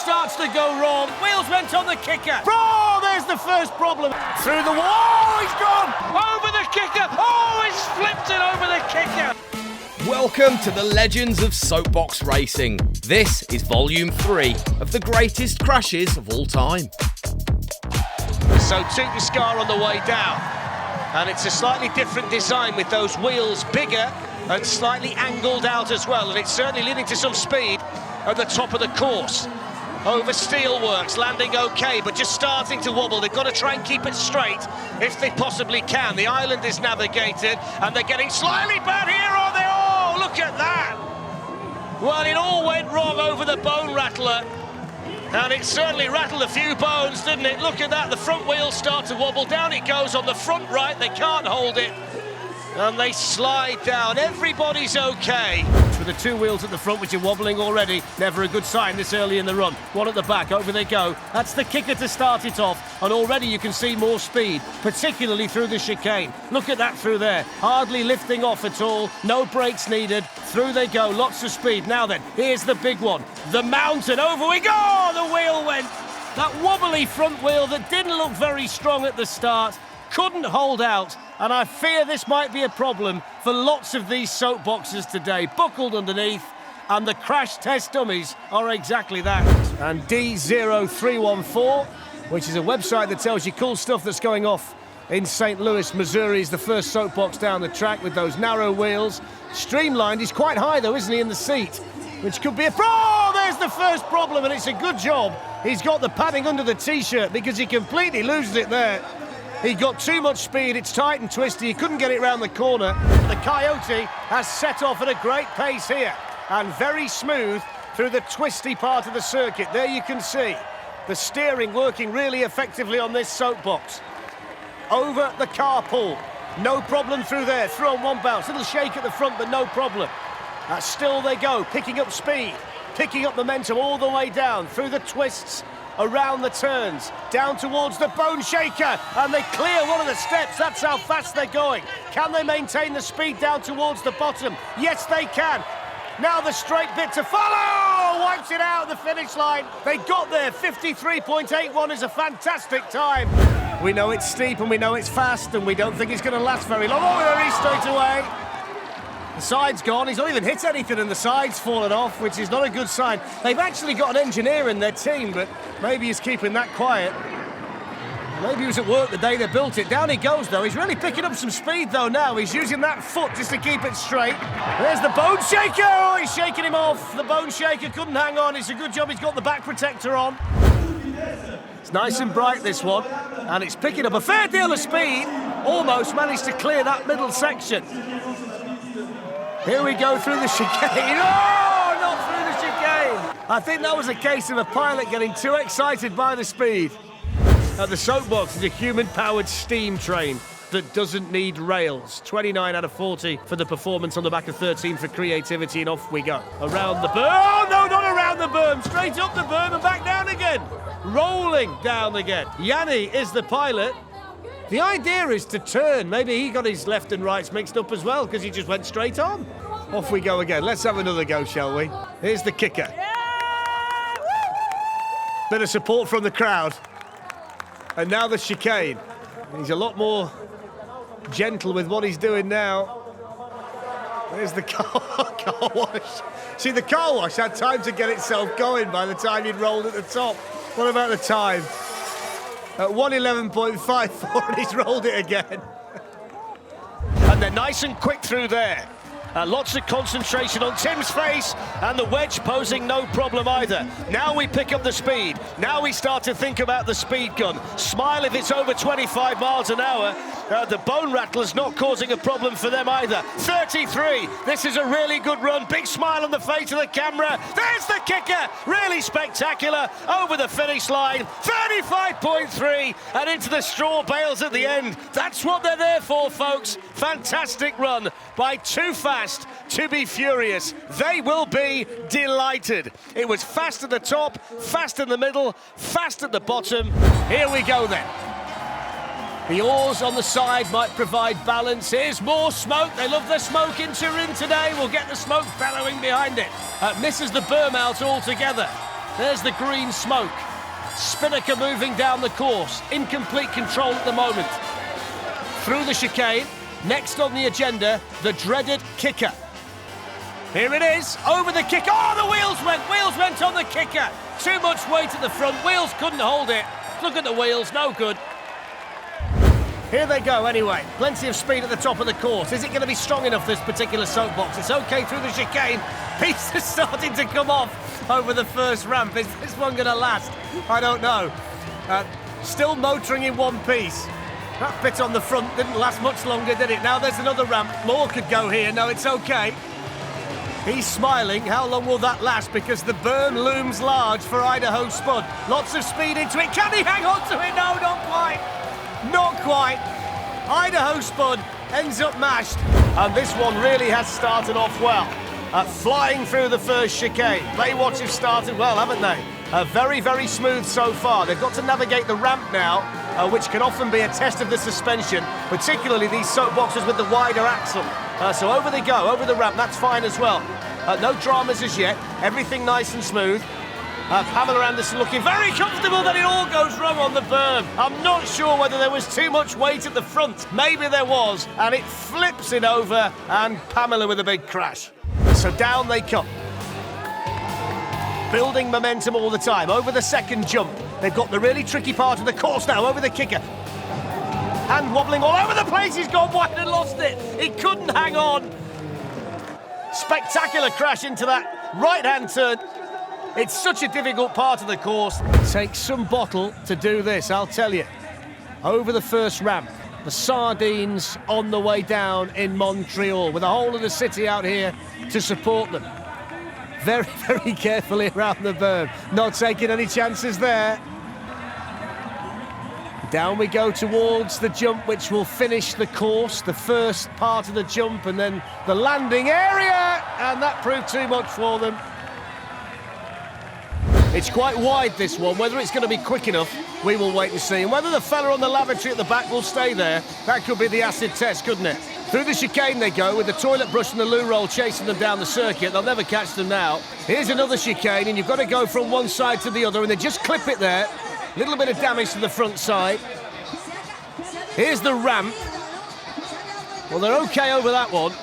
starts to go wrong. Wheels went on the kicker. Oh, there's the first problem. Through the wall. Oh, he's gone. Over the kicker. Oh, he's flipped it over the kicker. Welcome to the Legends of Soapbox Racing. This is Volume 3 of the greatest crashes of all time. So TUTENSKA on the way down. And it's a slightly different design with those wheels bigger and slightly angled out as well. And it's certainly leading to some speed at the top of the course. Over steelworks, landing okay, but just starting to wobble. They've got to try and keep it straight if they possibly can. The island is navigated, and they're getting slightly bad here, are they? Oh, look at that! Well, it all went wrong over the bone rattler, and it certainly rattled a few bones, didn't it? Look at that, the front wheels start to wobble. Down it goes on the front right, they can't hold it, and they slide down. Everybody's okay. With the two wheels at the front, which are wobbling already, never a good sign this early in the run. One at the back, over they go. That's the kicker to start it off, and already you can see more speed, particularly through the chicane. Look at that through there, hardly lifting off at all, no brakes needed. Through they go, lots of speed. Now then, here's the big one, the mountain. Over we go, the wheel went. That wobbly front wheel that didn't look very strong at the start, couldn't hold out, and I fear this might be a problem for lots of these soapboxes today. Buckled underneath, and the crash test dummies are exactly that. And D0314, which is a website that tells you cool stuff that's going off in St. Louis, Missouri, is the first soapbox down the track with those narrow wheels. Streamlined, he's quite high though, isn't he, in the seat? Which could be a... Oh, there's the first problem, and it's a good job he's got the padding under the T-shirt, because he completely loses it there. He got too much speed, it's tight and twisty, he couldn't get it round the corner. The Coyote has set off at a great pace here, and very smooth through the twisty part of the circuit. There you can see the steering working really effectively on this soapbox. Over the carpool, no problem through there, through on one bounce, little shake at the front, but no problem. Still they go, picking up speed, picking up momentum all the way down, through the twists, around the turns, down towards the bone shaker, and they clear one of the steps. That's how fast they're going. Can they maintain the speed down towards the bottom? Yes, they can. Now the straight bit to follow, wipes it out at the finish line. They got there, 53.81 is a fantastic time. We know it's steep and we know it's fast, and we don't think it's going to last very long. Oh, there he is straight away. The side's gone, he's not even hit anything, and the side's fallen off, which is not a good sign. They've actually got an engineer in their team, but maybe he's keeping that quiet. Maybe he was at work the day they built it. Down he goes, though. He's really picking up some speed, though, now. He's using that foot just to keep it straight. There's the bone shaker! Oh, he's shaking him off. The bone shaker couldn't hang on. It's a good job he's got the back protector on. It's nice and bright, this one, and it's picking up a fair deal of speed. Almost managed to clear that middle section. Here we go through the chicane. Oh, not through the chicane. I think that was a case of a pilot getting too excited by the speed. The soapbox is a human-powered steam train that doesn't need rails. 29 out of 40 for the performance, on the back of 13 for creativity, and off we go. Around the berm. Oh, no, not around the berm. Straight up the berm and back down again. Rolling down again. Yanni is the pilot. The idea is to turn. Maybe he got his left and rights mixed up as well, because he just went straight on. Off we go again. Let's have another go, shall we? Here's the kicker. Yeah! Bit of support from the crowd. And now the chicane. He's a lot more gentle with what he's doing now. There's the car wash. See, the car wash had time to get itself going by the time he'd rolled at the top. What about the time? At 1:11.54, and he's rolled it again. And they're nice and quick through there. Lots of concentration on Tim's face, and the wedge posing no problem either. Now we pick up the speed. Now we start to think about the speed gun. Smile if it's over 25 miles an hour. The bone rattler's not causing a problem for them either. 33. This is a really good run. Big smile on the face of the camera. There's the kicker. Really spectacular. Over the finish line. 35.3, and into the straw bales at the end. That's what they're there for, folks. Fantastic run by Too Fast to Be Furious. They will be delighted. It was fast at the top, fast in the middle, fast at the bottom. Here we go then. The oars on the side might provide balance. Here's more smoke. They love the smoke in Turin today. We'll get the smoke bellowing behind it. Misses the berm out altogether. There's the green smoke. Spinnacher moving down the course. In complete control at the moment. Through the chicane. Next on the agenda, the dreaded kicker. Here it is, over the kicker. Oh, the wheels went on the kicker. Too much weight at the front, wheels couldn't hold it. Look at the wheels, no good. Here they go anyway, plenty of speed at the top of the course. Is it going to be strong enough, this particular soapbox? It's okay through the chicane. Pieces starting to come off over the first ramp. Is this one going to last? I don't know. Still motoring in one piece. That bit on the front didn't last much longer, did it? Now there's another ramp. More could go here. No, it's okay. He's smiling. How long will that last? Because the berm looms large for IDAHO Spud. Lots of speed into it. Can he hang on to it? No, not quite. Not quite. IDAHO Spud ends up mashed. And this one really has started off well. Flying through the first chicane. Baywatch have started well, haven't they? Very, very smooth so far. They've got to navigate the ramp now, which can often be a test of the suspension, particularly these soapboxes with the wider axle. So over they go, over the ramp, that's fine as well. No dramas as yet, everything nice and smooth. Pamela Anderson looking very comfortable, then it all goes wrong on the berm. I'm not sure whether there was too much weight at the front. Maybe there was, and it flips it over, and Pamela with a big crash. So down they come. Building momentum all the time. Over the second jump. They've got the really tricky part of the course now, over the kicker. Hand wobbling all over the place. He's gone wide and lost it. He couldn't hang on. Spectacular crash into that right-hand turn. It's such a difficult part of the course. It takes some bottle to do this, I'll tell you. Over the first ramp. The Sardines on the way down in Montreal, with the whole of the city out here to support them. Very, very carefully around the berm. Not taking any chances there. Down we go towards the jump, which will finish the course. The first part of the jump and then the landing area. And that proved too much for them. It's quite wide, this one. Whether it's going to be quick enough, we will wait and see. And whether the fella on the lavatory at the back will stay there, that could be the acid test, couldn't it? Through the chicane they go, with the toilet brush and the loo roll chasing them down the circuit. They'll never catch them now. Here's another chicane, and you've got to go from one side to the other, and they just clip it there. Little bit of damage to the front side. Here's the ramp. Well, they're okay over that one.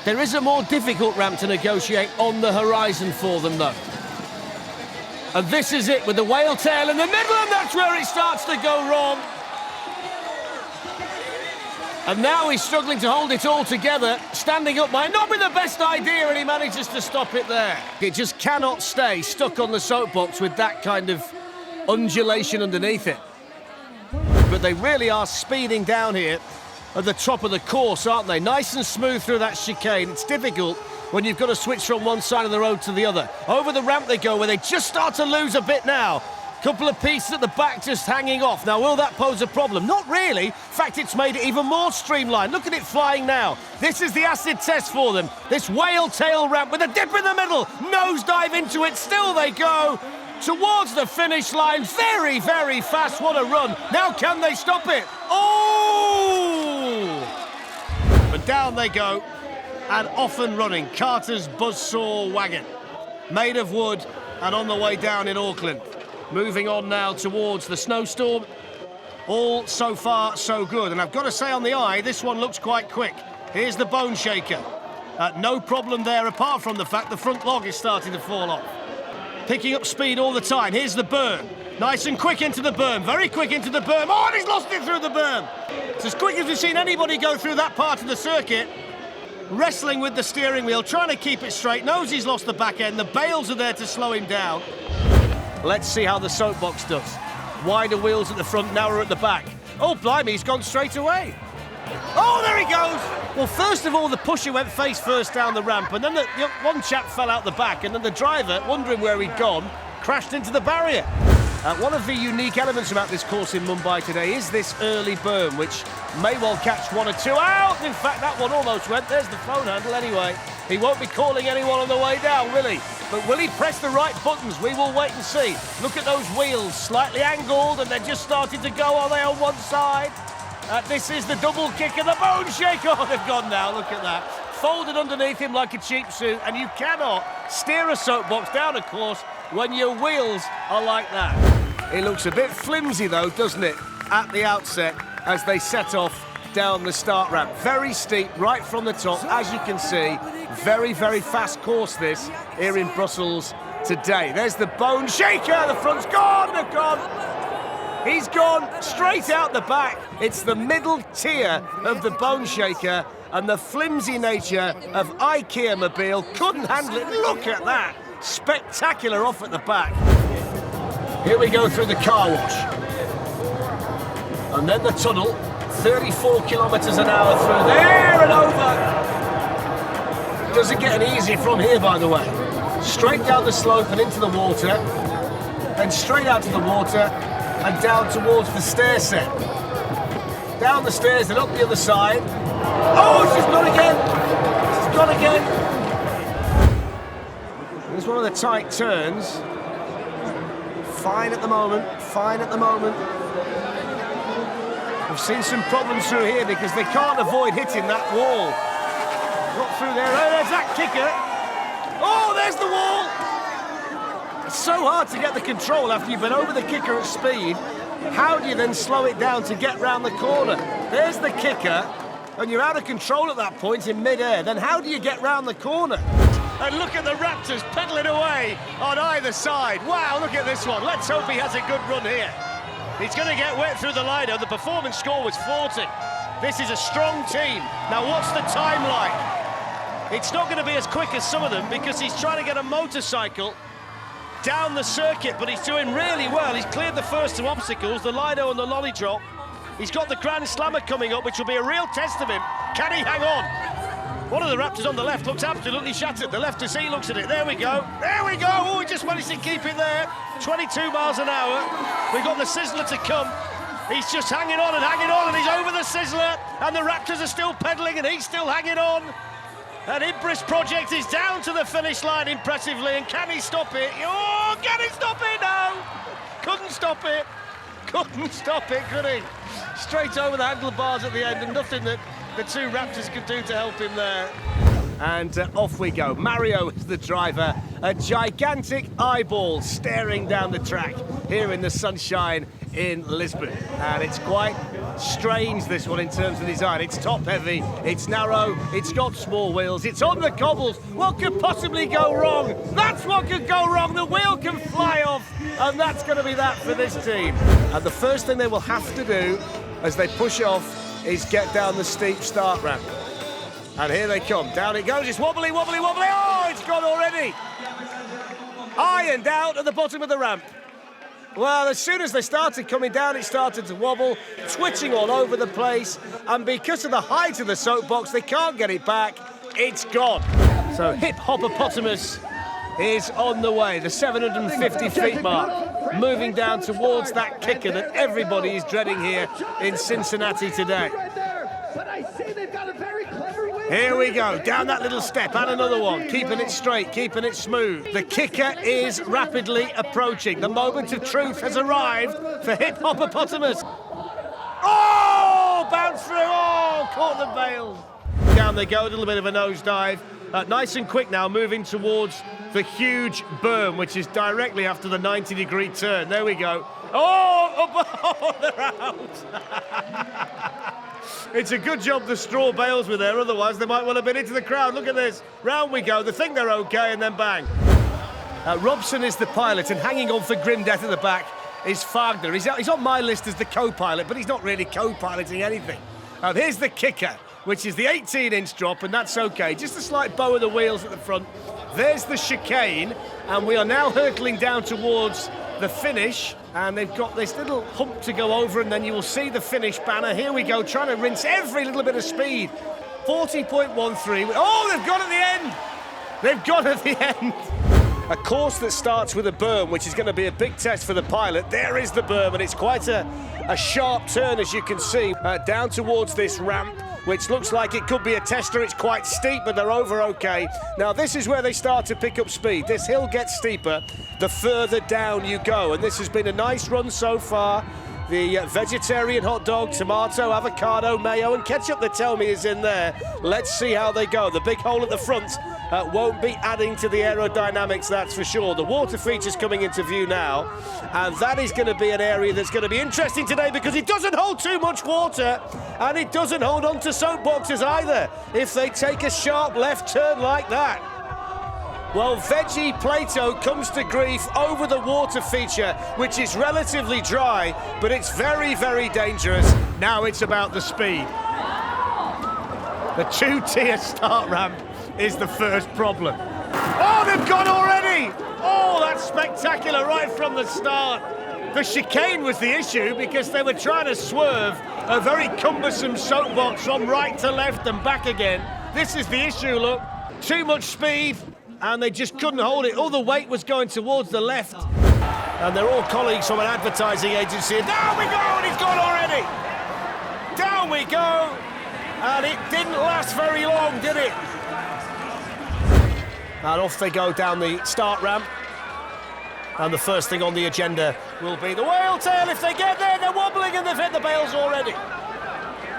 There is a more difficult ramp to negotiate on the horizon for them, though. And this is it, with the whale tail in the middle, and that's where it starts to go wrong. And now he's struggling to hold it all together. Standing up might not be the best idea, and he manages to stop it there. It just cannot stay stuck on the soapbox with that kind of undulation underneath it. But they really are speeding down here at the top of the course, aren't they? Nice and smooth through that chicane. It's difficult when you've got to switch from one side of the road to the other. Over the ramp they go, where they just start to lose a bit now. Couple of pieces at the back just hanging off. Now, will that pose a problem? Not really. In fact, it's made it even more streamlined. Look at it flying now. This is the acid test for them. This whale tail ramp with a dip in the middle. Nosedive into it. Still they go towards the finish line. Very, very fast. What a run. Now, can they stop it? Oh! But down they go. And off and running. Carter's BUZZSAW wagon. Made of wood and on the way down in Auckland. Moving on now towards the snowstorm. All so far so good. And I've got to say, on the eye, this one looks quite quick. Here's the bone shaker. No problem there, apart from the fact the front log is starting to fall off. Picking up speed all the time. Here's the berm. Nice and quick into the berm. Very quick into the berm. Oh, and he's lost it through the berm. It's as quick as we've seen anybody go through that part of the circuit. Wrestling with the steering wheel, trying to keep it straight. Knows he's lost the back end. The bales are there to slow him down. Let's see how the soapbox does. Wider wheels at the front, narrower at the back. Oh, blimey, he's gone straight away. Oh, there he goes! Well, first of all, the pusher went face first down the ramp, and then one chap fell out the back, and then the driver, wondering where he'd gone, crashed into the barrier. One of the unique elements about this course in Mumbai today is this early berm, which may well catch one or two out. In fact, that one almost went. There's the phone handle anyway. He won't be calling anyone on the way down, will he? But will he press the right buttons? We will wait and see. Look at those wheels, slightly angled, and they're just starting to go, are they, on one side? This is the double kick and the bone shake. Oh, they've gone now, look at that. folded underneath him like a cheap suit, and you cannot steer a soapbox down a course when your wheels are like that. It looks a bit flimsy though, doesn't it, at the outset as they set off down the start ramp. Very steep right from the top, as you can see. Very, very fast course this here in Brussels today. There's the bone shaker, the front's gone, they're gone. He's gone straight out the back. It's the middle tier of the bone shaker, and the flimsy nature of IKEA Mobile couldn't handle it. Look at that. Spectacular off at the back. Here we go through the car wash. And then the tunnel, 34 kilometers an hour through there and over. Doesn't get any easier from here, by the way. Straight down the slope and into the water, then straight out to the water and down towards the stair set. Down the stairs and up the other side. Oh, she's gone again. She's gone again. There's one of the tight turns. Fine at the moment, fine at the moment. We've seen some problems through here because they can't avoid hitting that wall. Not through there. Oh, there's that kicker. Oh, there's the wall. It's so hard to get the control after you've been over the kicker at speed. How do you then slow it down to get round the corner? There's the kicker, and you're out of control at that point in mid-air. Then how do you get round the corner? And look at the Raptors pedalling away on either side. Wow, look at this one. Let's hope he has a good run here. He's going to get wet through the liner. The performance score was 40. This is a strong team. Now, what's the timeline? It's not going to be as quick as some of them because he's trying to get a motorcycle down the circuit, but he's doing really well. He's cleared the first two obstacles, the Lido and the lolly drop. He's got the Grand Slammer coming up, which will be a real test of him. Can he hang on? One of the Raptors on the left looks absolutely shattered. The left as he looks at it. There we go. There we go. Oh, he just managed to keep it there. 22 miles an hour. We've got the Sizzler to come. He's just hanging on, and he's over the Sizzler. And the Raptors are still pedaling, and he's still hanging on. And IBRIS Project is down to the finish line impressively. And can he stop it? Oh, can he stop it? No. Couldn't stop it. Couldn't stop it, could he? Straight over the handlebars at the end, and nothing that the two Raptors could do to help him there. And off we go. Mario is the driver. A gigantic eyeball staring down the track here in the sunshine in Lisbon. And it's quite strange, this one, in terms of design. It's top heavy, it's narrow, it's got small wheels, it's on the cobbles. What could possibly go wrong? That's what could go wrong. The wheel can fly off, and that's going to be that for this team. And the first thing they will have to do as they push off is get down the steep start ramp. And here they come. Down it goes. It's wobbly, wobbly, wobbly. Oh, it's gone already. Ironed out at the bottom of the ramp. Well, as soon as they started coming down, it started to wobble, twitching all over the place. And because of the height of the soapbox, they can't get it back. It's gone. So Hip Hoppopotamus is on the way, the 750 feet mark, moving down towards that kicker that everybody is dreading here in Cincinnati today. Here we go, down that little step and another one, keeping it straight, keeping it smooth. The kicker is rapidly approaching. The moment of truth has arrived for Hip Hoppopotamus. Oh, bounce through, oh, caught the bails. Down they go, a little bit of a nosedive. Nice and quick now, moving towards the huge berm, which is directly after the 90-degree turn. There we go. Oh, they're out. It's a good job the straw bales were there, otherwise they might well have been into the crowd. Look at this. Round we go. They think they're okay, and then bang. Robson is the pilot, and hanging on for grim death at the back is Fagner. He's on my list as the co-pilot, but he's not really co-piloting anything. Here's the kicker, which is the 18-inch drop, and that's okay. Just a slight bow of the wheels at the front. There's the chicane, and we are now hurtling down towards the finish, and they've got this little hump to go over, and then you will see the finish banner. Here we go, trying to rinse every little bit of speed. 40.13. Oh, they've got at the end. They've got at the end. A course that starts with a berm, which is going to be a big test for the pilot. There is the berm, and it's quite a sharp turn, as you can see, down towards this ramp, which looks like it could be a tester. It's quite steep, but they're over okay. Now, this is where they start to pick up speed. This hill gets steeper the further down you go, and this has been a nice run so far. The vegetarian hot dog, tomato, avocado, mayo and ketchup, they tell me, is in there. Let's see how they go. The big hole at the front won't be adding to the aerodynamics, that's for sure. The water feature's coming into view now, and that is going to be an area that's going to be interesting today because it doesn't hold too much water and it doesn't hold on to soapboxes either if they take a sharp left turn like that. Well, Veggie Plato comes to grief over the water feature, which is relatively dry, but it's very, very dangerous. Now it's about the speed. The two-tier start ramp is the first problem. Oh, they've gone already! Oh, that's spectacular right from the start. The chicane was the issue because they were trying to swerve a very cumbersome soapbox from right to left and back again. This is the issue, look. Too much speed, and they just couldn't hold it. All the weight was going towards the left. And they're all colleagues from an advertising agency. Down we go, and he's gone already. Down we go. And it didn't last very long, did it? And off they go down the start ramp. And the first thing on the agenda will be the whale tail. If they get there, they're wobbling and they've hit the bales already.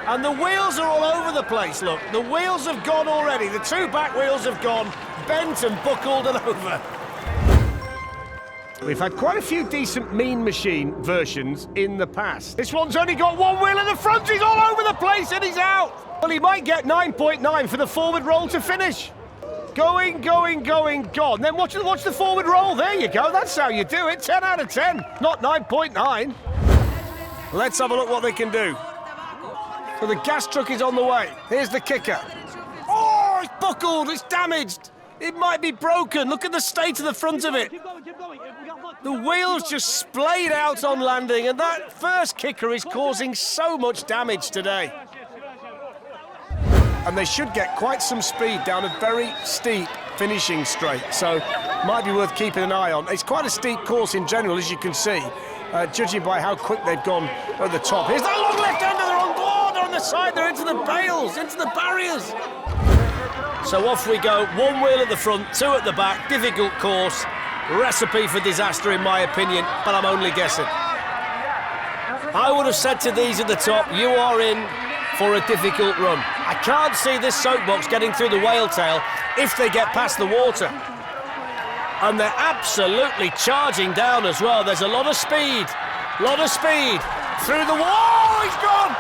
And the wheels are all over the place, look. The wheels have gone already. The two back wheels have gone bent and buckled and over. We've had quite a few decent Mean Machine versions in the past. This one's only got one wheel in the front. He's all over the place and he's out. Well, he might get 9.9 for the forward roll to finish. Going, going, going, gone. Then watch the forward roll. There you go. That's how you do it. 10 out of 10, not 9.9. Let's have a look what they can do. So the gas truck is on the way. Here's the kicker. Oh, it's buckled. It's damaged. It might be broken. Look at the state of the front of it. The wheels just splayed out on landing, and that first kicker is causing so much damage today. And they should get quite some speed down a very steep finishing straight, so might be worth keeping an eye on. It's quite a steep course in general, as you can see, judging by how quick they've gone at the top. Here's that long left-hander, they're on board, they're on the side, they're into the bales, into the barriers. So off we go, one wheel at the front, two at the back, difficult course, recipe for disaster in my opinion, but I'm only guessing. I would have said to these at the top, you are in for a difficult run. I can't see this soapbox getting through the whale tail if they get past the water. And they're absolutely charging down as well. There's a lot of speed through the wall. He's gone!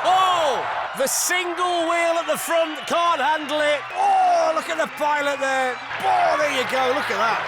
Oh! The single wheel at the front can't handle it. Oh, look at the pilot there. Oh, there you go, look at that.